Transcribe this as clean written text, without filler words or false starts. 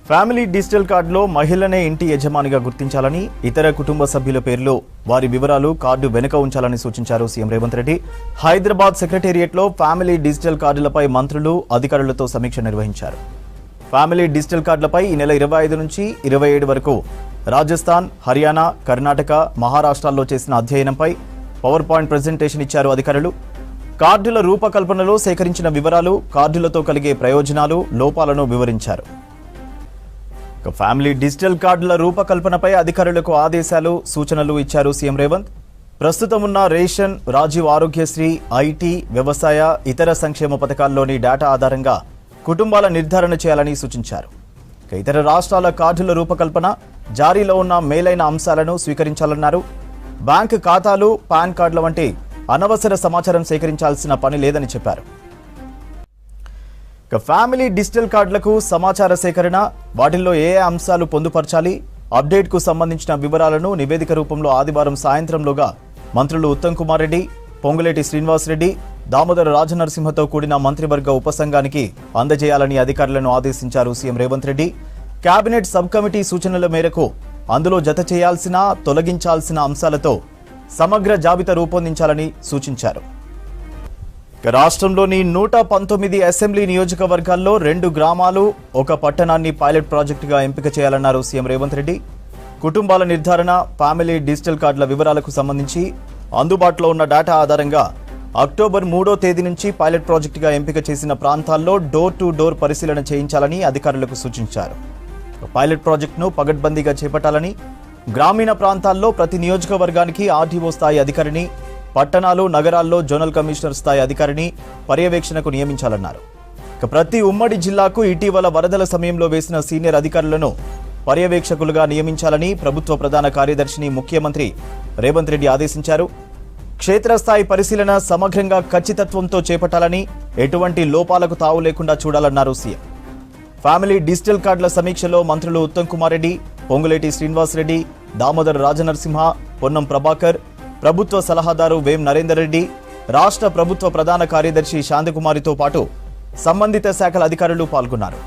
Family digital కార్డులో మహిళనే ఇంటి యజమానిగా గుర్తించాలని, ఇతర కుటుంబ సభ్యుల పేర్లు వారి వివరాలు కార్డు వెనుక ఉంచాలని సూచించారు సీఎం రేవంత్ రెడ్డి. హైదరాబాద్ సెక్రటేరియట్లో ఫ్యామిలీ డిజిటల్ కార్డులపై మంత్రులు, అధికారులతో సమీక్ష నిర్వహించారు. ఫ్యామిలీ డిజిటల్ కార్డులపై ఈ నెల 25 నుంచి 27 వరకు రాజస్థాన్, హర్యానా, కర్ణాటక, మహారాష్ట్రాల్లో చేసిన అధ్యయనంపై పవర్ పాయింట్ ప్రెజెంటేషన్ ఇచ్చారు అధికారులు. కార్డుల రూపకల్పనలో సేకరించిన వివరాలు, కార్డులతో కలిగే ప్రయోజనాలు, లోపాలను వివరించారు. ఫ్యామిలీ డిజిటల్ కార్డుల రూపకల్పనపై అధికారులకు ఆదేశాలు, సూచనలు ఇచ్చారు సీఎం రేవంత్. ప్రస్తుతం ఉన్న రేషన్, రాజీవ్ ఆరోగ్యశ్రీ, ఐటీ, వ్యవసాయ, ఇతర సంక్షేమ పథకాల్లోని డేటా ఆధారంగా కుటుంబాల నిర్ధారణ చేయాలని సూచించారు. ఇతర రాష్ట్రాల కార్డుల రూపకల్పన, జారీలో ఉన్న మేలైన అంశాలను స్వీకరించాలన్నారు. బ్యాంకు ఖాతాలు, పాన్ కార్డుల వంటి అనవసర సమాచారం సేకరించాల్సిన పని లేదని చెప్పారు. ఫ్యామిలీ డిజిటల్ కార్డులకు సమాచార సేకరణ, వాటిల్లో ఏ అంశాలు పొందుపరచాలి, అప్డేట్కు సంబంధించిన వివరాలను నివేదిక రూపంలో ఆదివారం సాయంత్రంలోగా మంత్రులు ఉత్తమ్ కుమార్ రెడ్డి, పొంగులేటి శ్రీనివాస్ రెడ్డి, దామోదర రాజనరసింహతో కూడిన మంత్రివర్గ ఉపసంఘానికి అందజేయాలని అధికారులను ఆదేశించారు CM Revanth Reddy. Cabinet sub committee సూచనల మేరకు అందులో జత చేయాల్సిన, తొలగించాల్సిన అంశాలతో సమగ్ర జాబితా రూపొందించాలని సూచించారు. రాష్ట్రంలోని 119 అసెంబ్లీ నియోజకవర్గాల్లో 2 గ్రామాలు, 1 పట్టణాన్ని పైలట్ ప్రాజెక్టుగా ఎంపిక చేయాలన్నారు సీఎం రేవంత్ రెడ్డి. కుటుంబాల నిర్ధారణ, ఫ్యామిలీ డిజిటల్ కార్డుల వివరాలకు సంబంధించి అందుబాటులో ఉన్న డేటా ఆధారంగా అక్టోబర్ 3వ తేదీ నుంచి పైలట్ ప్రాజెక్టుగా ఎంపిక చేసిన ప్రాంతాల్లో డోర్ టు డోర్ పరిశీలన చేయించాలని అధికారులకు సూచించారు. పైలట్ ప్రాజెక్టును పగడ్బందీగా చేపట్టాలని, గ్రామీణ ప్రాంతాల్లో ప్రతి నియోజకవర్గానికి ఆర్టీఓ స్థాయి అధికారిని, పట్టణాలు, నగరాల్లో జోనల్ కమిషనర్ స్థాయి అధికారిని పర్యవేక్షణకు నియమించాలన్నారు. ప్రతి ఉమ్మడి జిల్లాకు ఇటీవల వరదల సమయంలో వేసిన సీనియర్ అధికారులను పర్యవేక్షకులుగా నియమించాలని ప్రభుత్వ ప్రధాన కార్యదర్శిని ముఖ్యమంత్రి రేవంత్ రెడ్డి ఆదేశించారు. క్షేత్రస్థాయి పరిశీలన సమగ్రంగా, ఖచ్చితత్వంతో చేపట్టాలని, ఎటువంటి లోపాలకు తావు లేకుండా చూడాలన్నారు సీఎం. ఫ్యామిలీ డిజిటల్ కార్డుల సమీక్షలో మంత్రులు ఉత్తమ్ కుమార్ రెడ్డి, పొంగులేటి శ్రీనివాస్ రెడ్డి, దామోదర రాజనరసింహ, పొన్నం ప్రభాకర్, ప్రభుత్వ సలహాదారు వేం నరేందర్ రెడ్డి, రాష్ట్ర ప్రభుత్వ ప్రధాన కార్యదర్శి శాంతకుమారితో పాటు సంబంధిత శాఖల అధికారులు పాల్గొన్నారు.